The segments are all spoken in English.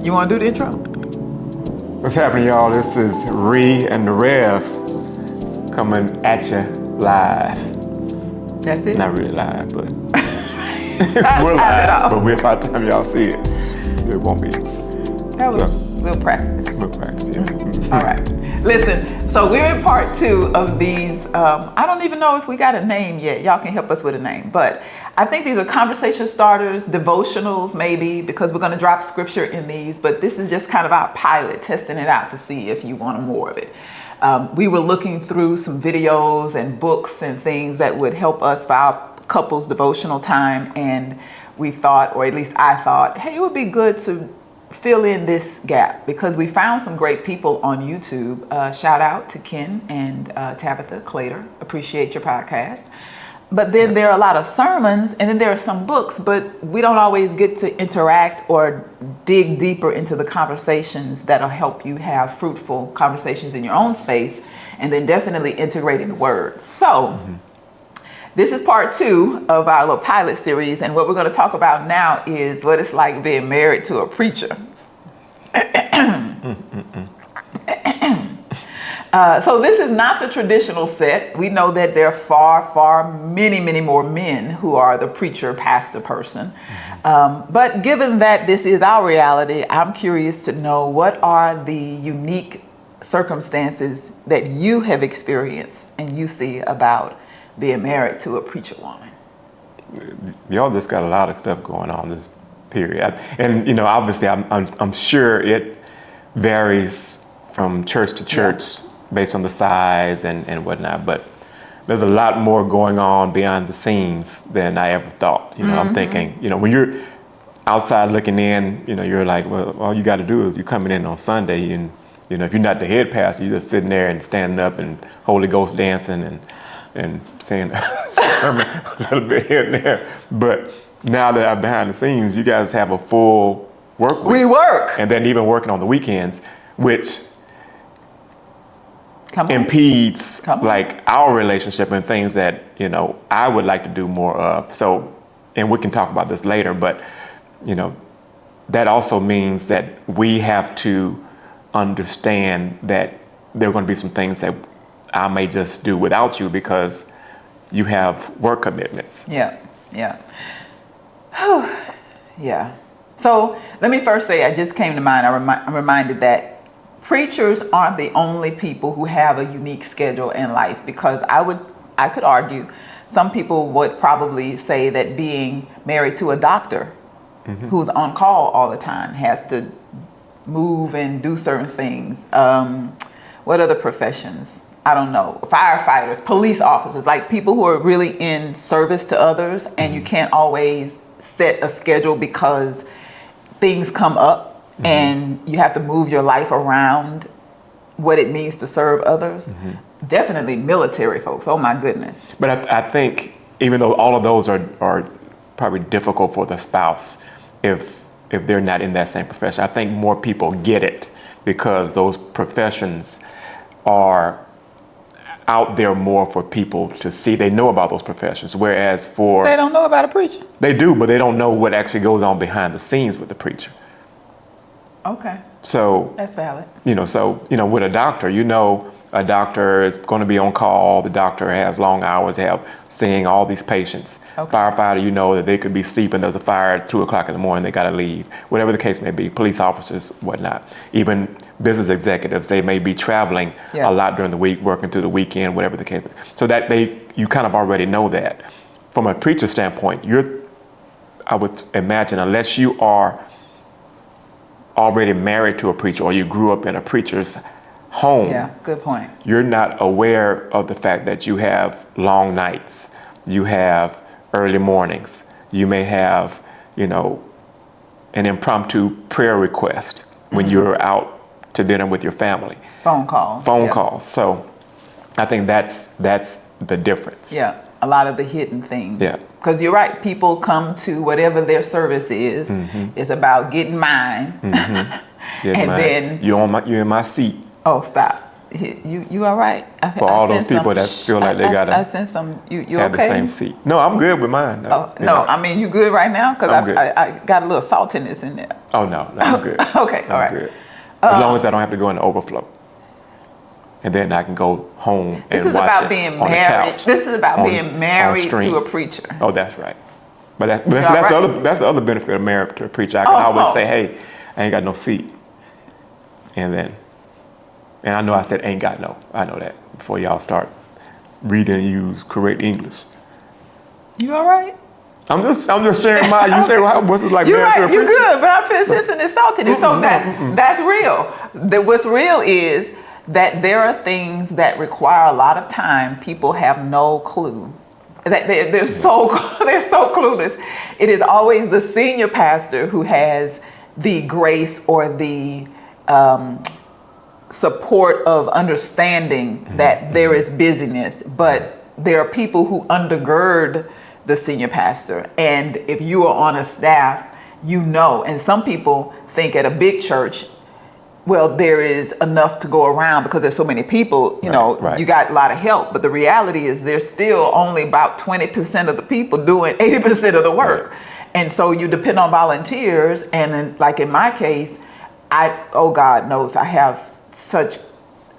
You want to do the intro? What's happening, y'all? This is Ree and the Rev coming at you live. That's it? Not really live, but we're live. But by the time y'all see it, it won't be. We'll practice. We'll practice, yeah. All right. Listen, so we're in part 2 of these. I don't even know if we got a name yet. Y'all can help us with a name. But I think these are conversation starters, devotionals maybe, because we're going to drop scripture in these. But this is just kind of our pilot, testing it out to see if you want more of it. We were looking through some videos and books and things that would help us for our couples devotional time. And we thought, or at least I thought, hey, it would be good to fill in this gap because we found some great people on YouTube. Shout out to Ken and Tabitha Clater. Appreciate your podcast. But then there are a lot of sermons and then there are some books, but we don't always get to interact or dig deeper into the conversations that'll help you have fruitful conversations in your own space and then definitely integrating the word. So this is part 2 of our little pilot series. And what we're going to talk about now is what it's like being married to a preacher. So this is not the traditional set. We know that there are many more men who are the preacher, pastor person. But given that this is our reality, I'm curious to know what are the unique circumstances that you have experienced and you see about being married to a preacher woman. Y'all just got a lot of stuff going on this period. And, obviously I'm sure it varies from church to church based on the size and whatnot, but there's a lot more going on behind the scenes than I ever thought. I'm thinking, when you're outside looking in, you're like, well, all you got to do is you're coming in on Sunday and, if you're not the head pastor, you're just sitting there and standing up and Holy Ghost dancing and saying a sermon a little bit here and there. But now that I'm behind the scenes, you guys have a full work week. We work. And then even working on the weekends, which impedes like our relationship and things that, I would like to do more of. So, and we can talk about this later, but, that also means that we have to understand that there are going to be some things that I may just do without you because you have work commitments. Yeah. So let me first say, I just came to mind, I'm reminded that preachers aren't the only people who have a unique schedule in life, because I could argue some people would probably say that being married to a doctor who's on call all the time has to move and do certain things. What other professions? I don't know, firefighters, police officers, like people who are really in service to others, and you can't always set a schedule because things come up and you have to move your life around what it means to serve others. Definitely military folks, oh my goodness. But I think even though all of those are probably difficult for the spouse, if they're not in that same profession, I think more people get it because those professions are out there more for people to see. They know about those professions, whereas they don't know about a preacher. They do, but they don't know what actually goes on behind the scenes with the preacher. Okay. So that's valid. With a doctor, a doctor is going to be on call. The doctor has long hours, seeing all these patients. Okay. Firefighter, that they could be sleeping. There's a fire at 2:00 in the morning. They got to leave. Whatever the case may be. Police officers, whatnot. Even business executives, they may be traveling a lot during the week, working through the weekend, whatever the case may be. So that you kind of already know that. From a preacher standpoint, I would imagine, unless you are already married to a preacher or you grew up in a preacher's home. Yeah, good point. You're not aware of the fact that you have long nights, you have early mornings, you may have, an impromptu prayer request when you're out to dinner with your family. Phone calls. So I think that's the difference. Yeah, a lot of the hidden things. Yeah. Because you're right, people come to whatever their service is. It's about getting mine. Then you're in my seat. Oh, stop. You all right? For all those people that feel like they gotta I sense some. You have okay? the same seat. No, I'm good with mine. Oh, You no, know. I mean you good right now because I'm good. I got a little saltiness in there. Oh no, I'm good. Okay, all right. I'm good. As long as I don't have to go in the overflow. And then I can go home and This is watch about it being on married. the couch, This is about being on married stream. to a preacher. Oh, that's right. But that's right? that's the other benefit of married to a preacher. I can always say, hey, I ain't got no seat. And I know I said ain't got no. I know that before y'all start reading and use correct English. You all right? I'm just sharing my. You say, well, what's it like You're married to a right. You're preacher? good, but I'm feeling sensing this saltiness. So that's real. What's real is that there are things that require a lot of time. People have no clue. That they're so clueless. It is always the senior pastor who has the grace or the support of understanding that there is busyness, but there are people who undergird the senior pastor. And if you are on a staff, you know, and some people think at a big church, well, there is enough to go around because there's so many people, you know, you got a lot of help. But the reality is there's still only about 20% of the people doing 80% of the work. Right. And so you depend on volunteers. And then, like in my case, God knows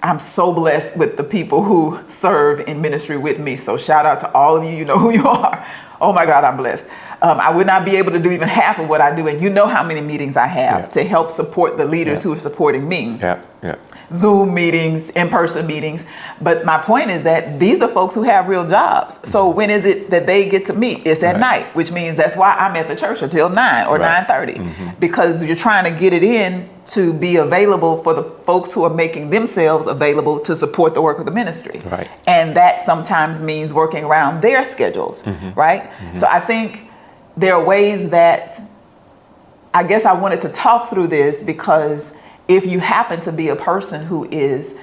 I'm so blessed with the people who serve in ministry with me. So shout out to all of you. You know who you are. Oh my God, I'm blessed. I would not be able to do even half of what I do. And you know how many meetings I have to help support the leaders who are supporting me. Yeah. Zoom meetings, in-person meetings. But my point is that these are folks who have real jobs. So when is it that they get to meet? It's at night, which means that's why I'm at the church until 9 or 9:30, because you're trying to get it in to be available for the folks who are making themselves available to support the work of the ministry. Right. And that sometimes means working around their schedules, right? So I think there are ways that I guess I wanted to talk through this, because if you happen to be a person who is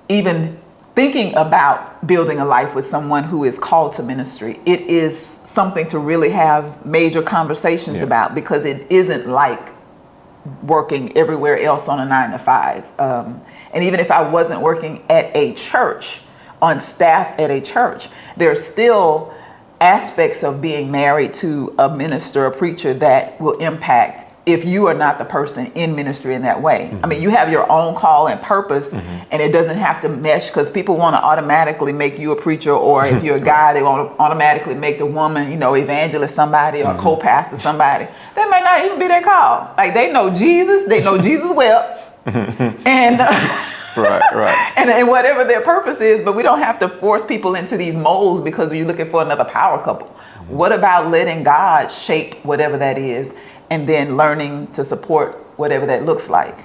even thinking about building a life with someone who is called to ministry, it is something to really have major conversations about, because it isn't like working everywhere else on a 9 to 5. And even if I wasn't working at a church, on staff at a church, there are still aspects of being married to a minister, a preacher, that will impact if you are not the person in ministry in that way. I mean, you have your own call and purpose, and it doesn't have to mesh, because people want to automatically make you a preacher, or if you're a guy, they want to automatically make the woman, you know, evangelist somebody or co-pastor somebody. That may not even be their call. Like, they know Jesus well, and right. And whatever their purpose is, but we don't have to force people into these molds because you're looking for another power couple. What about letting God shape whatever that is, and then learning to support whatever that looks like?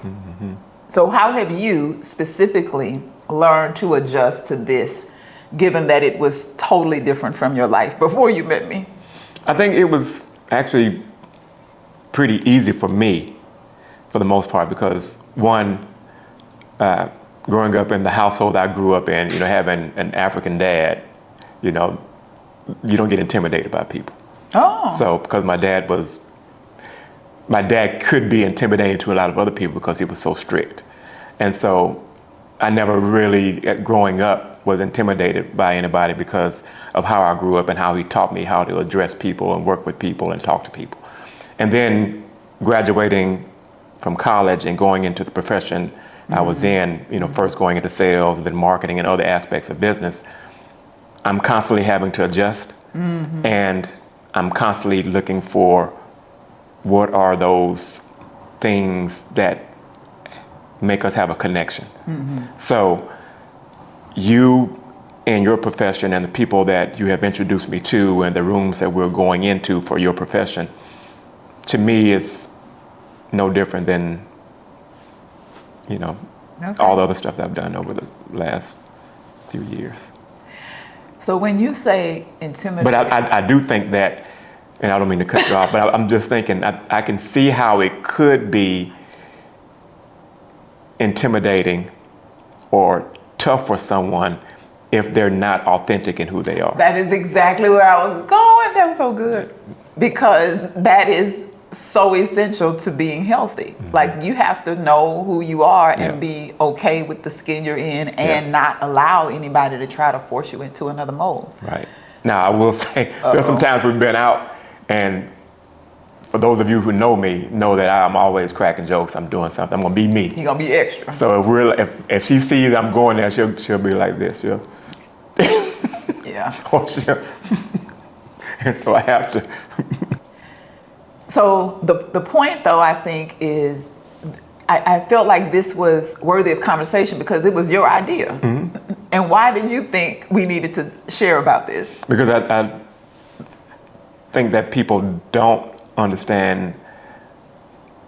So how have you specifically learned to adjust to this, given that it was totally different from your life before you met me? I think it was actually pretty easy for me, for the most part, because one, growing up in the household I grew up in, you know, having an African dad, you know, you don't get intimidated by people. Oh. So because my dad could be intimidating to a lot of other people because he was so strict. And so I never really, growing up, was intimidated by anybody because of how I grew up and how he taught me how to address people and work with people and talk to people. And then graduating from college and going into the profession I was in, you know, first going into sales, then marketing and other aspects of business, I'm constantly having to adjust. And I'm constantly looking for what are those things that make us have a connection. So you and your profession and the people that you have introduced me to and the rooms that we're going into for your profession, to me, it's no different than, you know, all the other stuff that I've done over the last few years. So when you say intimidating... But I do think that, and I don't mean to cut you off, but I'm just thinking, I can see how it could be intimidating or tough for someone if they're not authentic in who they are. That is exactly where I was going. That was so good. Because that is so essential to being healthy. Like you have to know who you are and be okay with the skin you're in and not allow anybody to try to force you into another mold. Right. Now, I will say, there's some times we've been out, and for those of you who know me, know that I'm always cracking jokes. I'm doing something. I'm gonna be me. You're gonna be extra. So if she sees I'm going there, she'll be like this. Yeah. Or and so I have to. So the point, though, I think is, I felt like this was worthy of conversation because it was your idea. And why did you think we needed to share about this? Because I think that people don't understand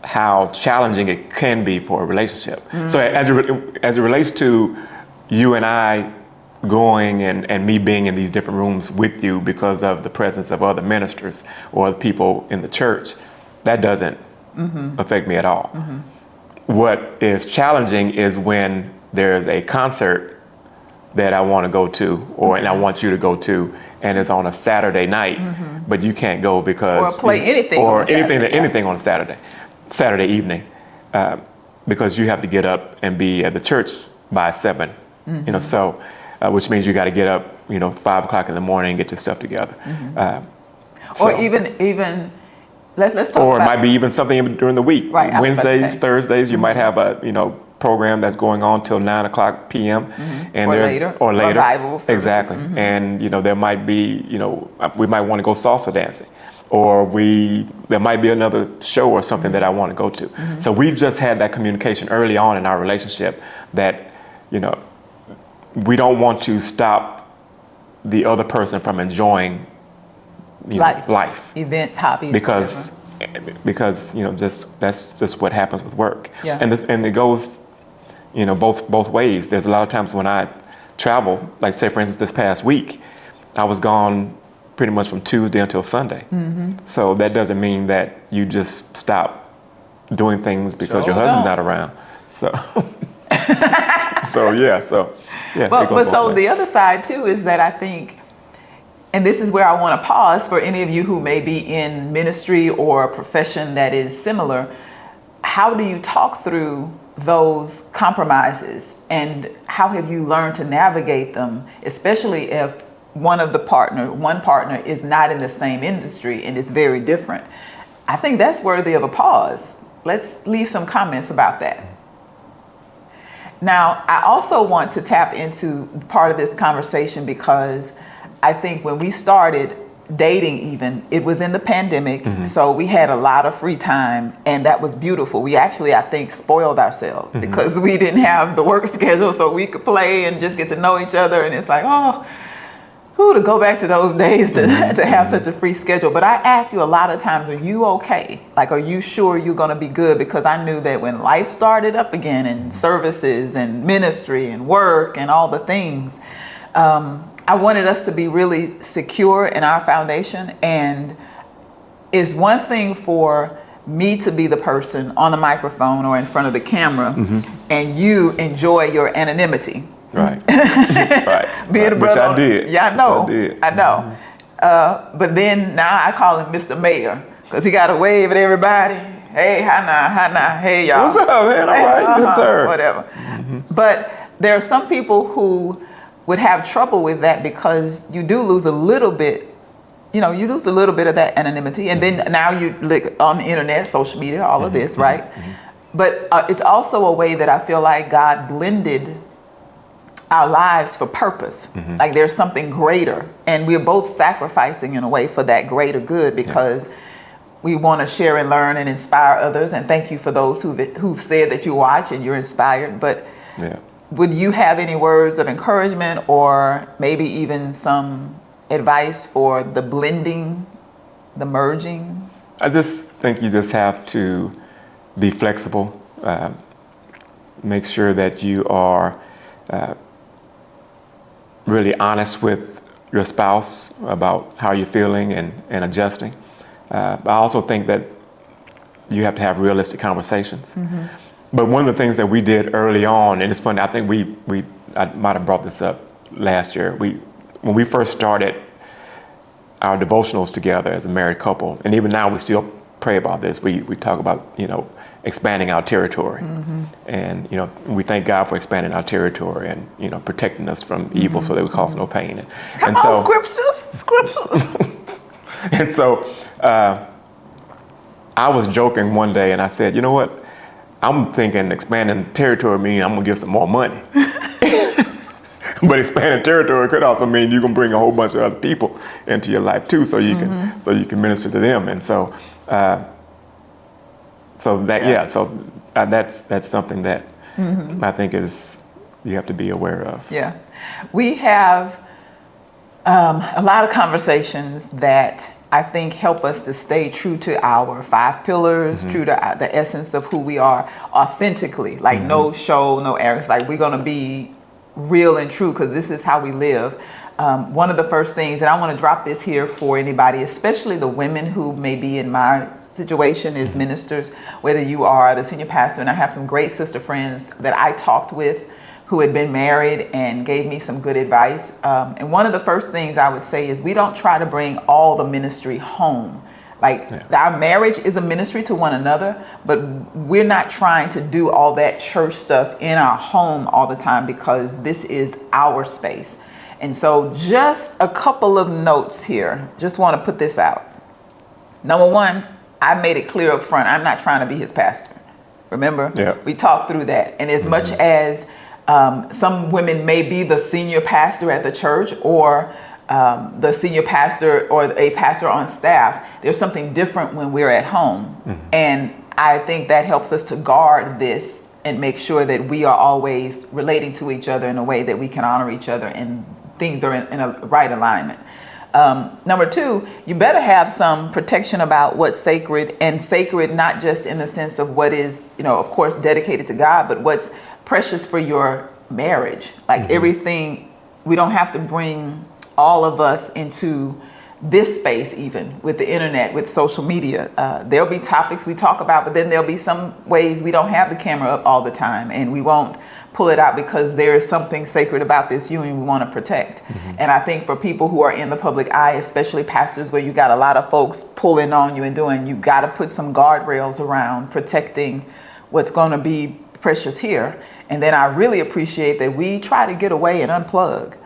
how challenging it can be for a relationship. So as it relates to you and I going and me being in these different rooms with you because of the presence of other ministers or people in the church, that doesn't affect me at all. What is challenging is when there's a concert that I want to go to and I want you to go to, and it's on a Saturday night, but you can't go because or play anything or on anything Saturday, anything on Saturday evening, because you have to get up and be at the church by 7. You know, so which means you got to get up, 5 o'clock in the morning and get your stuff together. Or even let's talk or about, it might be even something during the week. Right, Wednesdays, Thursdays, you might have a program that's going on till 9 o'clock p.m. and or later. Bible service. Exactly. And there might be we might want to go salsa dancing, or there might be another show or something that I want to go to. So we've just had that communication early on in our relationship that we don't want to stop the other person from enjoying life, events, hobbies, because that's just what happens with work. And it goes both ways. There's a lot of times when I travel, like say for instance this past week, I was gone pretty much from Tuesday until Sunday. So that doesn't mean that you just stop doing things because your husband's not around. So But so the other side too is that I think, and this is where I want to pause for any of you who may be in ministry or a profession that is similar. How do you talk through those compromises, and how have you learned to navigate them, especially if one partner is not in the same industry and is very different? I think that's worthy of a pause. Let's leave some comments about that. Now, I also want to tap into part of this conversation because I think when we started dating even, it was in the pandemic, so we had a lot of free time, and that was beautiful. We actually, I think, spoiled ourselves because we didn't have the work schedule, so we could play and just get to know each other, and it's like, to go back to those days to have such a free schedule. But I asked you a lot of times, are you okay? Like, are you sure you're going to be good? Because I knew that when life started up again, and services and ministry and work and all the things, I wanted us to be really secure in our foundation. And it's one thing for me to be the person on the microphone or in front of the camera, and you enjoy your anonymity. Right. Right. Being a brother. Which I did. Yeah, I know. Which I know. But then now I call him Mr. Mayor because he got to wave at everybody. Hey, hi now, hey y'all. What's up, man? All right, yes, sir. Whatever. But there are some people who would have trouble with that because you do lose a little bit. You lose a little bit of that anonymity, and then now you look on the internet, social media, all of this, right? But it's also a way that I feel like God blended our lives for purpose. Like there's something greater, and we're both sacrificing in a way for that greater good because we want to share and learn and inspire others. And thank you for those who've said that you watch and you're inspired. But would you have any words of encouragement or maybe even some advice for the blending, the merging? I just think you just have to be flexible. Make sure that you are really honest with your spouse about how you're feeling and adjusting. I also think that you have to have realistic conversations. But one of the things that we did early on, and it's funny, I think I might have brought this up last year. When we first started our devotionals together as a married couple, and even now we still pray about this. We talk about, expanding our territory. And, we thank God for expanding our territory and, protecting us from evil so that we cause no pain. Come on, scriptures. And so I was joking one day and I said, you know what? I'm thinking expanding territory means I'm going to get some more money. But expanding territory could also mean you can bring a whole bunch of other people into your life too, so you can minister to them. And so that's something that I think is you have to be aware of. Yeah, we have a lot of conversations that I think help us to stay true to our 5 pillars, true to the essence of who we are authentically, like no show, no arrogance, like we're going to be real and true because this is how we live. One of the first things, and I want to drop this here for anybody, especially the women who may be in my situation as ministers, whether you are the senior pastor, and I have some great sister friends that I talked with who had been married and gave me some good advice. And one of the first things I would say is we don't try to bring all the ministry home. Our marriage is a ministry to one another, but we're not trying to do all that church stuff in our home all the time because this is our space. And so just a couple of notes here. Just want to put this out. Number one, I made it clear up front, I'm not trying to be his pastor. Remember? Yeah. We talked through that. And as much as some women may be the senior pastor at the church or the senior pastor or a pastor on staff, there's something different when we're at home. And I think that helps us to guard this and make sure that we are always relating to each other in a way that we can honor each other and things are in a right alignment. Number two, you better have some protection about what's sacred, and sacred not just in the sense of what is, of course, dedicated to God, but what's precious for your marriage. Like everything, we don't have to bring all of us into this space, even with the internet, with social media. There'll be topics we talk about, but then there'll be some ways we don't have the camera up all the time and we won't pull it out because there is something sacred about this union we want to protect. And I think for people who are in the public eye, especially pastors where you got a lot of folks pulling on you and doing, you got to put some guardrails around protecting what's going to be precious here. And then I really appreciate that we try to get away and unplug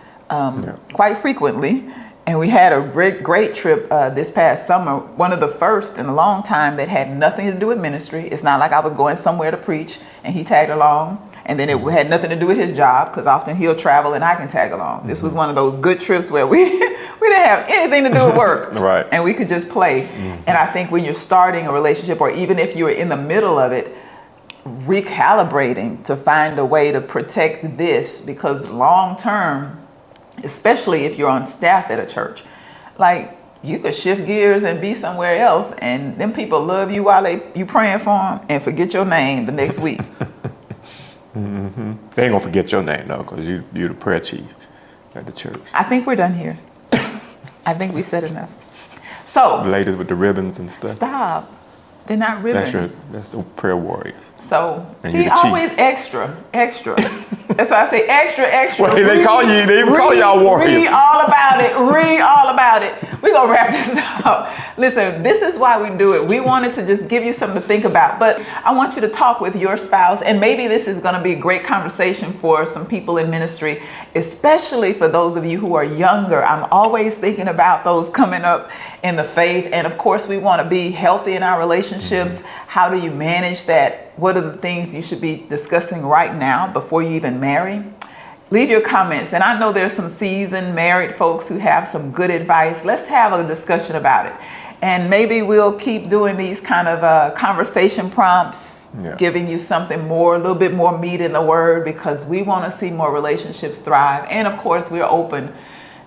quite frequently. And we had a great trip this past summer, one of the first in a long time that had nothing to do with ministry. It's not like I was going somewhere to preach and he tagged along. And then it had nothing to do with his job because often he'll travel and I can tag along. This was one of those good trips where we didn't have anything to do with work. Right. And we could just play. And I think when you're starting a relationship or even if you're in the middle of it, recalibrating to find a way to protect this, because long term, especially if you're on staff at a church, like you could shift gears and be somewhere else and them people love you while you praying for them and forget your name the next week. They ain't gonna forget your name though, because you're the prayer chief at the church. I think we're done here. I think we've said enough. So The ladies with the ribbons and stuff. stop. They're not ribbons. That's the prayer warriors. So And see, you're the chief. always extra. That's why I say extra. Well, they even call y'all warriors. Read all about it. We're gonna wrap this up. Listen, this is why we do it. We wanted to just give you something to think about, but I want you to talk with your spouse, and maybe this is gonna be a great conversation for some people in ministry, especially for those of you who are younger. I'm always thinking about those coming up in the faith, and of course we want to be healthy in our relationships. How do you manage that? What are the things you should be discussing right now before you even marry? Leave your comments. And I know there's some seasoned married folks who have some good advice. Let's have a discussion about it. And maybe we'll keep doing these kind of conversation prompts, giving you something more, a little bit more meat in the word, because we want to see more relationships thrive. And of course, we're open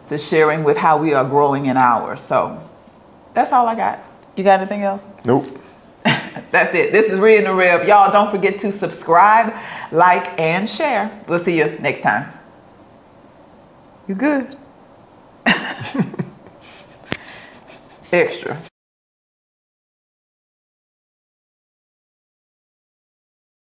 to sharing with how we are growing in ours. So that's all I got. You got anything else? Nope. That's it. This is Reading the Rev. Y'all don't forget to subscribe, like, and share. We'll see you next time. You good? Extra.